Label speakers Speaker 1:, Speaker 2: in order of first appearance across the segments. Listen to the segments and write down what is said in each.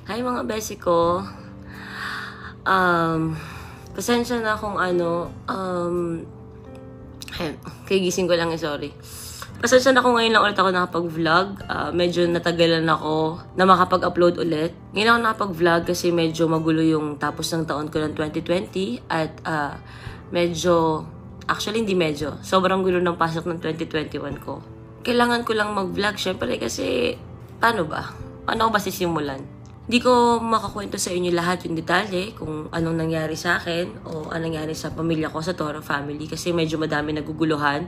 Speaker 1: Hi mga besi ko. Pasensya na kung kagising ko lang sorry. Pasensya na kung ngayon lang ulit ako nakapag-vlog. Medyo natagalan ako na makapag-upload ulit. Ngayon ako nakapag-vlog kasi medyo magulo yung tapos ng taon ko ng 2020 at sobrang gulo ng pasok ng 2021 ko. Kailangan ko lang mag-vlog syempre kasi paano ko ba sisimulan? Hindi ko makakwento sa inyo lahat yung detalye kung anong nangyari sa akin o anong nangyari sa pamilya ko, sa Toro family kasi medyo madami naguguluhan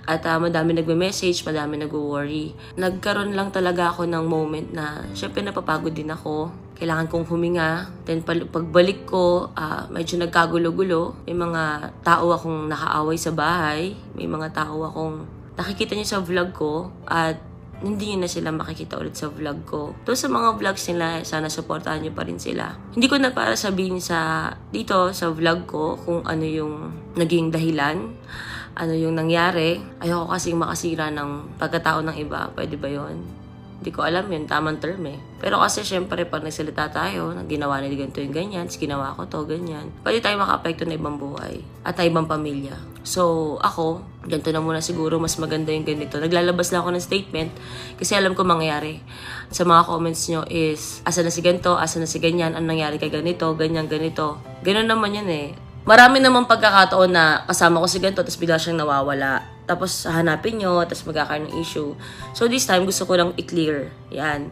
Speaker 1: at madami nagme-message, madami nag-worry. Nagkaroon lang talaga ako ng moment na syempre napapagod din ako. Kailangan kong huminga. Then pagbalik ko, medyo nagkagulo-gulo. May mga tao akong nakaaway sa bahay. May mga tao akong nakikita niyo sa vlog ko at hindi nyo na sila makikita ulit sa vlog ko. To sa mga vlogs nila, sana supportahan nyo pa rin sila. Hindi ko na para sabihin dito sa vlog ko kung ano yung naging dahilan, ano yung nangyari. Ayoko kasing makasira ng pagkatao ng iba. Pwede ba yon? Hindi ko alam yun, tamang term eh. Pero kasi syempre pag nagsalita tayo, ginawa nila ganito yung ganyan, ginawa ko to, ganyan. Pwede tayo maka-apekto na ibang buhay at ibang pamilya. So ako, ganito na muna siguro, mas maganda yung ganito. Naglalabas lang ako ng statement kasi alam ko mangyayari. Sa mga comments nyo is, asa na si ganito, asa na si ganyan, ano nangyari kay ganito, ganyan, ganito. Ganun naman yan eh. Marami namang pagkakataon na kasama ko si ganito tapos bigla siyang nawawala. Tapos hanapin nyo, tapos magkakaroon ng issue. So this time, gusto ko lang i-clear. Yan.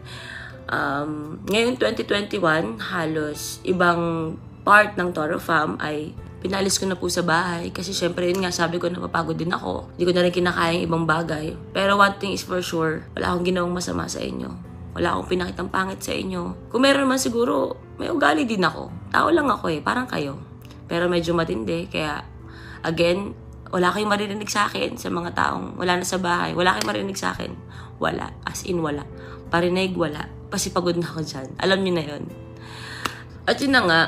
Speaker 1: Ngayon 2021, halos ibang part ng Toro Fam ay pinalis ko na po sa bahay. Kasi syempre yun nga, sabi ko napapagod din ako. Hindi ko na rin kinakaya ibang bagay. Pero one thing is for sure, wala akong ginawang masama sa inyo. Wala akong pinakitang pangit sa inyo. Kung meron man siguro, may ugali din ako. Tao lang ako parang kayo. Pero medyo matindi, kaya again, wala kayong maririnig sa akin sa mga taong wala na sa bahay. Wala kayong maririnig sa akin. Wala. As in, wala. Parinig, wala. Pasipagod na ako dyan. Alam niyo na yun. At yun na nga,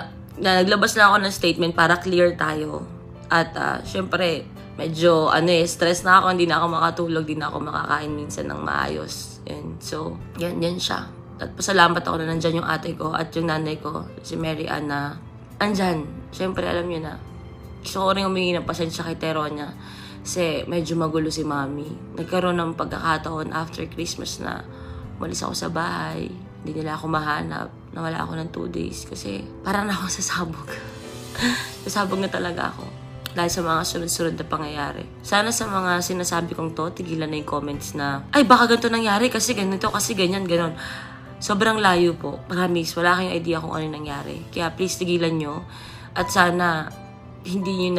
Speaker 1: naglabas lang ako ng statement para clear tayo. At syempre, medyo stress na ako. Hindi na ako makatulog. Hindi na ako makakain minsan ng maayos. And so, yan siya. At pasalamat ako na nandyan yung ate ko at yung nanay ko, si Mary Ann na andyan. Syempre, alam niyo na. Gusto ko rin humingi ng pasensya kay Teronia kasi medyo magulo si Mami. Nagkaroon ng pagkakataon after Christmas na umalis ako sa bahay. Hindi nila ako mahanap. Nawala ako ng 2 days kasi parang na ako sasabog. Sasabog na talaga ako dahil sa mga sunod-sunod na pangyayari. Sana sa mga sinasabi kong to, tigilan na yung comments na, ay baka ganito nangyari kasi ganito, kasi ganyan, ganon. Sobrang layo po. Promise, wala kayong idea kung ano nangyari. Kaya please tigilan nyo. At sana hindi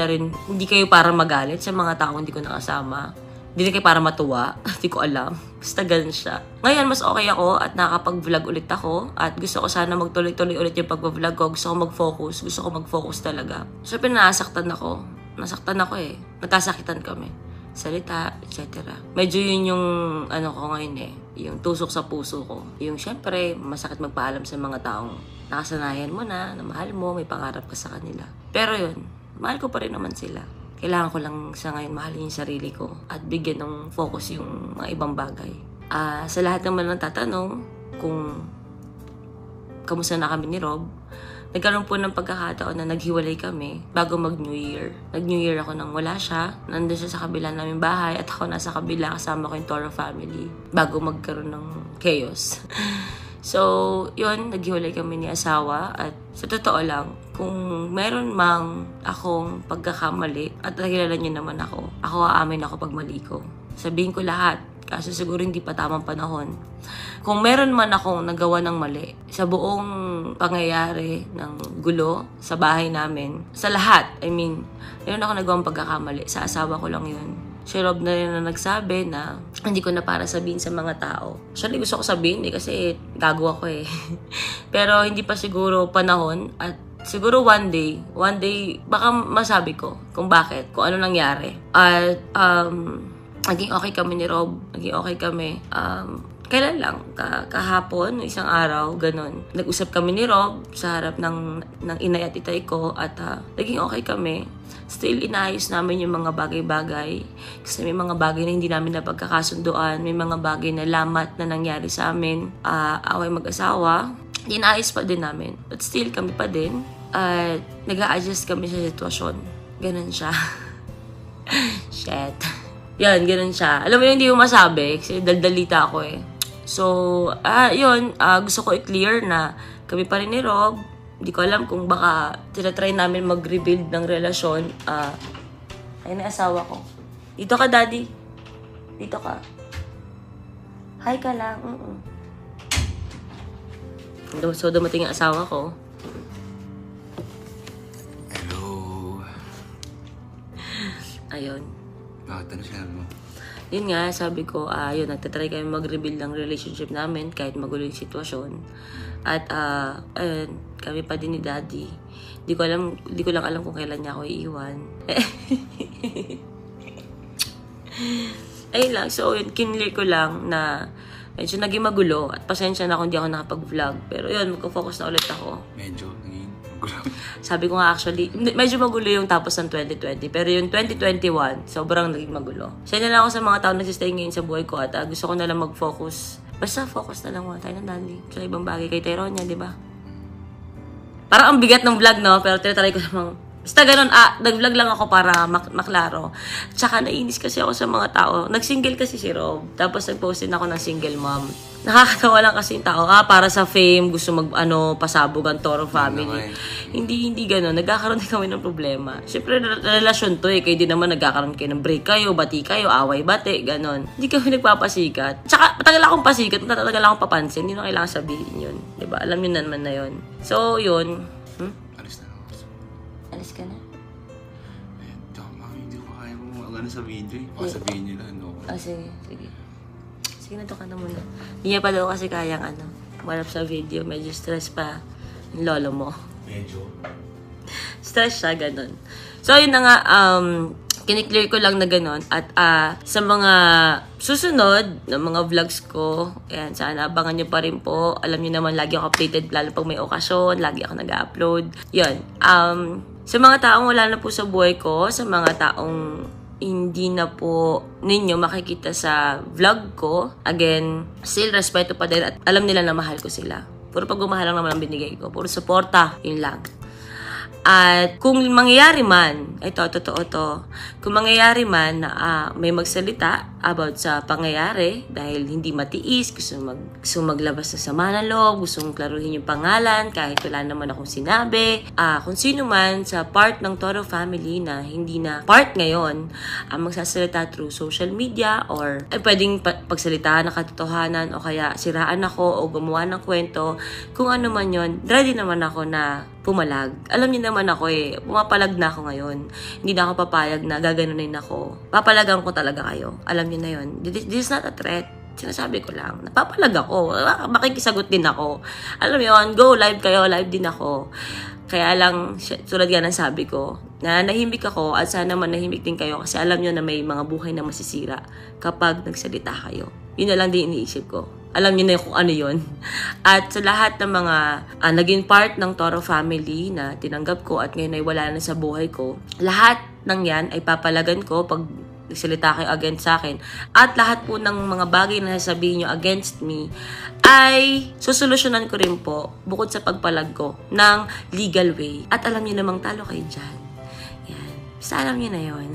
Speaker 1: kayo para magalit sa mga taong hindi ko nakasama. Hindi kayo para matuwa. Hindi ko alam. Basta ganun siya. Ngayon, mas okay ako at nakapag-vlog ulit ako. At gusto ko sana magtuloy-tuloy ulit yung pag-vlog ko. Gusto ko mag-focus. Gusto ko mag-focus talaga. Siyempre, nasaktan ako. Nagkasakitan kami. Salita, etc. Medyo yun yung ko ngayon yung tusok sa puso ko. Yung syempre, masakit magpaalam sa mga taong nakasanayan mo na mahal mo, may pangarap ka sa kanila. Pero yun, mahal ko pa rin naman sila. Kailangan ko lang sa ngayon mahalin yung sarili ko at bigyan ng focus yung mga ibang bagay. Sa lahat naman ng tatanong kung kamusta na kami ni Rob, nagkaroon po ng pagkakataon na naghiwalay kami bago mag-New Year. Nag-New Year ako nang wala siya. Nandun siya sa kabila naming bahay at ako nasa kabila kasama ko yung Toro family bago magkaroon ng chaos. So, yun, naghiwalay kami ni asawa at sa totoo lang, kung meron mang akong pagkakamali at nakilala niyo naman ako aamin ako pag mali ko. Sabihin ko lahat. Kaso siguro hindi pa tamang panahon. Kung meron man akong nagawa ng mali sa buong pangyayari ng gulo sa bahay namin, sa lahat, meron ako nagawang pagkakamali. Sa asawa ko lang yun. Si Rob na rin na nagsabi na hindi ko na para sabihin sa mga tao. Actually, gusto ko sabihin kasi gago ako Pero hindi pa siguro panahon at siguro one day, baka masabi ko kung bakit, kung ano nangyari. At naging okay kami ni Rob. Naging okay kami. Kailan lang? Kahapon, isang araw, ganun. Nag-usap kami ni Rob sa harap ng inay at itay ko at naging okay kami. still inaayos namin yung mga bagay-bagay. Kasi may mga bagay na hindi namin napagkakasunduan, may mga bagay na lamat na nangyari sa amin, away mag-asawa, inaayos pa din namin. But still, kami pa din. At nag-a-adjust kami sa sitwasyon. Ganun siya. Shit. Yan, ganun siya. Alam mo yung hindi mo masabi, kasi daldalita ako eh. So, yun, gusto ko i-clear na kami pa rin ni Rob. Hindi ko alam kung baka tinatry namin mag-rebuild ng relasyon. Ayun na asawa ko. Dito ka, Daddy. Dito ka. Hi ka lang. So, dumating ang asawa ko.
Speaker 2: Hello.
Speaker 1: Ayun.
Speaker 2: Bakit ano sinabi mo?
Speaker 1: Yun nga, sabi ko, yun, nagtatry kami mag-rebuild ng relationship namin kahit magulo yung sitwasyon. At, ayun, kami pa din ni Daddy. Di ko lang alam kung kailan niya ako iiwan. Ayun lang, so yun, kinlear ko lang na medyo naging magulo at pasensya na kung di ako nakapag-vlog. Pero yun, magko-focus na ulit ako.
Speaker 2: Medyo naging magulo.
Speaker 1: Sabi ko nga actually, medyo magulo yung tapos ng 2020. Pero yung 2021, sobrang naging magulo. Siya na lang ako sa mga tao na nagsistay ngayon sa buhay ko at gusto ko na lang mag-focus. Basta focus na lang muna tayo ng Daddy. Sa ibang bagay kay Teronia, di ba? Parang ang bigat ng vlog, no? Pero tinatry ko namang... Basta ganun, nag-vlog lang ako para maklaro. Tsaka nainis kasi ako sa mga tao. Nag-single kasi si Rob. Tapos nag-post din ako ng single mom. Nakakatawa lang kasi yung tao, para sa fame, gusto pasabog ang Toro family. Hindi ganun. Nagkakaroon din kami ng problema. Siyempre, relasyon to eh. Kayo din naman nagkakaroon kayo ng break kayo, bati kayo, away-bati, ganun. Hindi kami nagpapasikat. Tsaka, matagal akong pasikat, matagal akong papansin. Hindi na kailangan sabihin yun. Diba? Alam nyo naman na yun. So, yun.
Speaker 2: Alis na ako.
Speaker 1: Alis ka na?
Speaker 2: Hindi ko kaya mo sa video eh. Baka sabihin nyo na ano.
Speaker 1: Sige. Sige na, to ka na muna. Hindi niya pa daw kasi kayang warap sa video. Medyo stress pa yung lolo mo.
Speaker 2: Medyo?
Speaker 1: Stress siya, ganun. So, yun na nga, kiniklear ko lang na ganun. At sa mga susunod na mga vlogs ko, ayan, sana abangan nyo pa rin po. Alam nyo naman, lagi ako updated, lalo pag may okasyon, lagi ako nag-upload. Yun. Sa mga taong wala na po sa buhay ko, sa mga taong hindi na po ninyo makikita sa vlog ko, again, still respeto pa din at alam nila na mahal ko sila. Puro pagmamahal lang naman ang binigay ko. Puro suporta, yun lang. At kung mangyayari man, ito, totoo to, kung mangyayari man na may magsalita about sa pangyayari dahil hindi matiis, gusto maglabas na sama ng loob, gusto klaruhin yung pangalan kahit wala naman akong sinabi, kung sino man sa part ng Toro family na hindi na part ngayon, magsasalita through social media or pwedeng pagsalitaan ng katotohanan o kaya siraan ako o gumawa ng kwento, kung ano man yon, ready naman ako na pumalag. Alam niyo naman ako pumapalag na ako ngayon. Hindi na ako papayag na gaganunin ako. Papalagan ko talaga kayo. Alam niyo na yun. This is not a threat. Sinasabi ko lang. Napapalag ako. Makikisagot din ako. Alam mo yun, go live kayo, live din ako. Kaya lang, tulad nga ng sabi ko, na nahimik ako at sana manahimik din kayo kasi alam niyo na may mga buhay na masisira kapag nagsalita kayo. Yun na lang din iniisip ko. Alam niyo na kung ano yun. At sa lahat ng mga naging part ng Toro family na tinanggap ko at ngayon ay wala na sa buhay ko, lahat ng yan ay papalagan ko pag nagsalita kayo against sa akin. At lahat po ng mga bagay na sasabihin nyo against me ay susolusyonan ko rin po bukod sa pagpalag ko ng legal way. At alam niyo namang talo kayo dyan. Yan. Basta alam niyo na yun.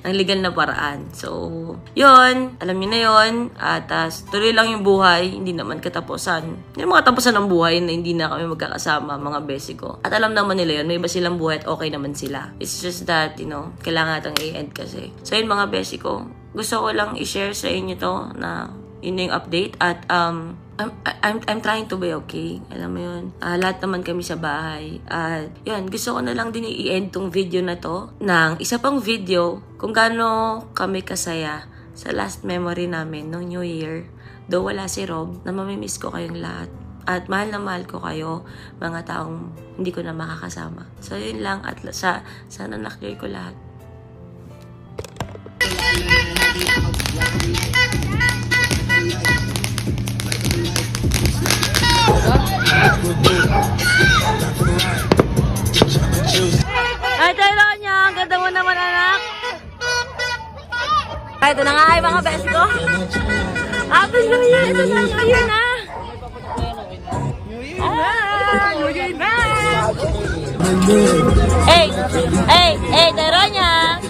Speaker 1: Ang legal na paraan. So, yun. Alam niyo na yun. At tuloy lang yung buhay. Hindi naman katapusan. Yung mga katapusan ng buhay na hindi na kami magkakasama, mga besi ko. At alam naman nila yun. May iba silang buhay at okay naman sila. It's just that, kailangan natang i-end kasi. So, yun mga besi ko. Gusto ko lang i-share sa inyo to na yun yung update. At, I'm trying to be okay. Alam mo yun. Lahat naman kami sa bahay. Yun, gusto ko na lang din i-end tong video na to ng isa pang video kung gaano kami kasaya sa last memory namin no New Year. Though wala si Rob, na mamimiss ko kayong lahat. At mahal na mahal ko kayo, mga taong hindi ko na makakasama. So yun lang at sana na-clear ko lahat. Ay, Teronia! ito na nga ay mga best ko. Happy New Year! Ito na, New Year na! New Year na! Hey! Teronya!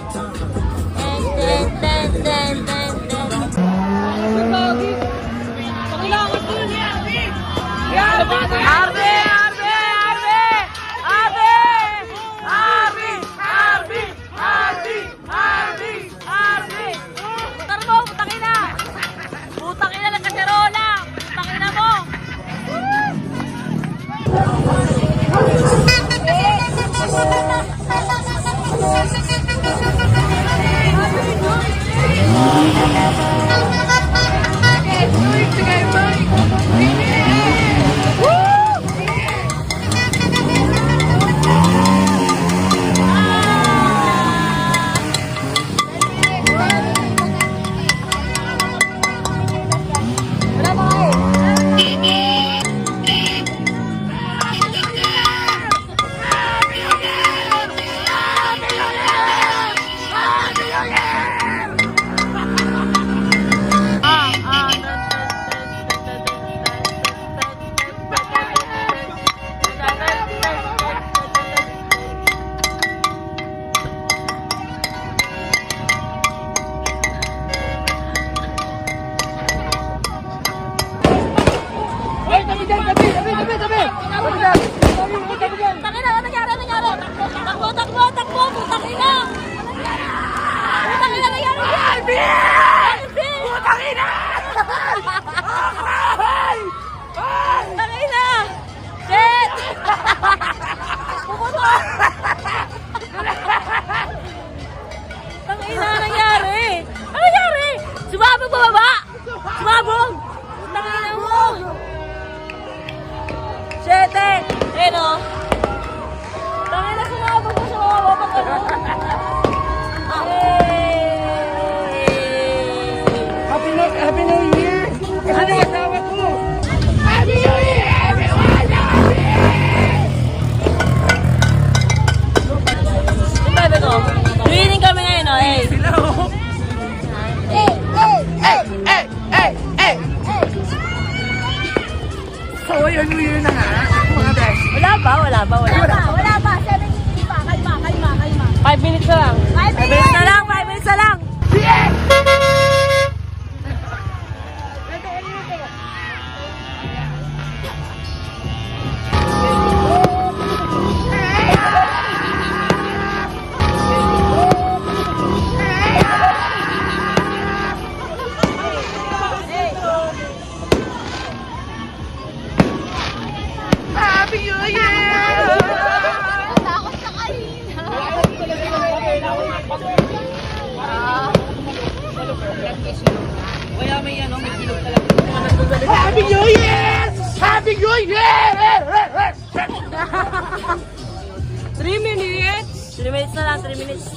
Speaker 1: Sumabog bababa! Sumabog! Tangina mo! Siyete! Eh no? Tangina sumabog mo sa bababa pag ano?
Speaker 3: Happy New Year! Ano yung asawa ko? Happy New Year, everyone!
Speaker 1: Sabi ko, winning kami ngayon, no? Eh.
Speaker 3: Sila oh! So, yung New Year na nga, mga best.
Speaker 1: Wala pa.
Speaker 4: Wala pa. 7 pa. Kalma.
Speaker 1: 5 minutes na lang.
Speaker 4: 5 minutes na lang.
Speaker 1: 5 minutes na lang.
Speaker 3: Happy New Year!
Speaker 4: Takot sa kanina.
Speaker 3: Happy New Year! Happy New Year!
Speaker 1: 3 minutes. 3 minutes na lang, 3 minutes.